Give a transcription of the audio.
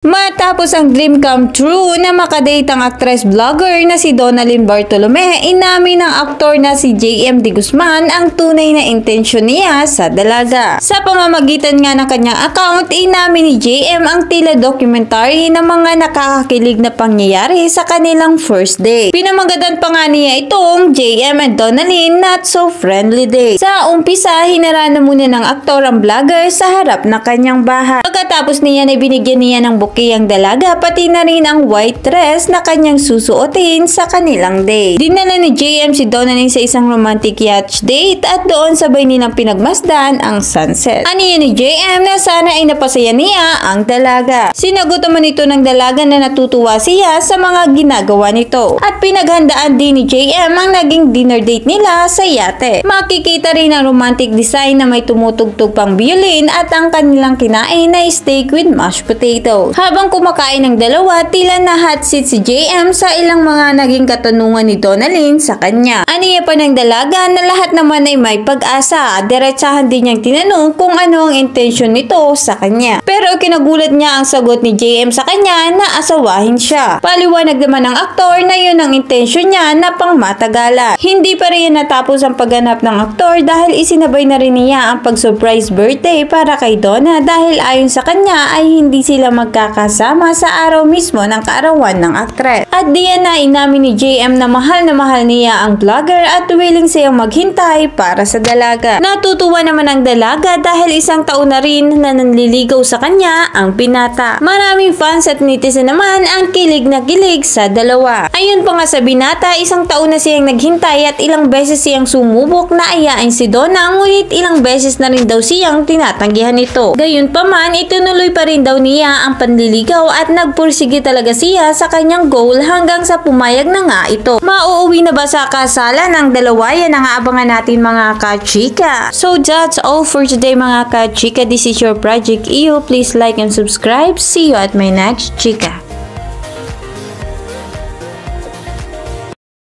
Matapos ang dream come true na makadate ang actress-vlogger na si Donalyn Bartolome, inamin ng aktor na si JM De Guzman ang tunay na intensyon niya sa dalaga. Sa pamamagitan nga ng kanyang account, inamin ni JM ang tila documentary ng mga nakakakilig na pangyayari sa kanilang first date. Pinamagadan pa nga niya itong JM and Donalyn Not So Friendly Date. Sa umpisa, hinarana muna ng aktor ang vlogger sa harap ng kanyang bahay. Pagkatapos niya na binigyan niya ng bouquet ang dalaga, pati na rin ang white dress na kanyang susuotin sa kanilang date. Dinala ni JM si Donalyn sa isang romantic yacht date at doon sabay nilang pinagmasdan ang sunset. Aniya ni JM na sana ay napasaya niya ang dalaga. Sinagot naman ito ng dalaga na natutuwa siya sa mga ginagawa nito. At pinaghandaan din ni JM ang naging dinner date nila sa yate. Makikita rin ang romantic design na may tumutugtog pang violin at ang kanilang kinain na steak with mashed potato. Habang kumakain ng dalawa, tila na hot seat si JM sa ilang mga naging katanungan ni Donalyn sa kanya. Aniya pa ng dalaga na lahat naman ay may pag-asa. Diretsahan din niyang tinanong kung ano ang intensyon nito sa kanya. Pero kinagulat niya ang sagot ni JM sa kanya na asawahin siya. Paliwanag naman ng aktor na yun ang intensyon niya na pangmatagalan. Hindi pa rin natapos ang pagganap ng aktor dahil isinabay na rin niya ang pag-surprise birthday para kay Donna dahil ayon sa kanya ay hindi sila magkakasama sa araw mismo ng kaarawan ng aktres. At diyan na inamin ni JM na mahal niya ang vlogger at willing siyang maghintay para sa dalaga. Natutuwa naman ang dalaga dahil isang taon na rin na nanliligaw sa kanya ang binata. Maraming fans at netizen naman ang kilig na kilig sa dalawa. Ayun pa nga sa binata, isang taon na siyang naghintay at ilang beses siyang sumubok na ayain si Donna, ngunit ilang beses na rin daw siyang tinatanggihan ito. Gayunpaman, itunuloy pa rin daw niya ang panliligaw at nagpursige talaga siya sa kanyang goal hanggang sa pumayag na nga ito. Mauuwi na ba sa kasalan ng dalawa? Yan ang aabangan natin mga kachika. So that's all for today mga kachika. This is your Project EO. Please like and subscribe. See you at my next chika.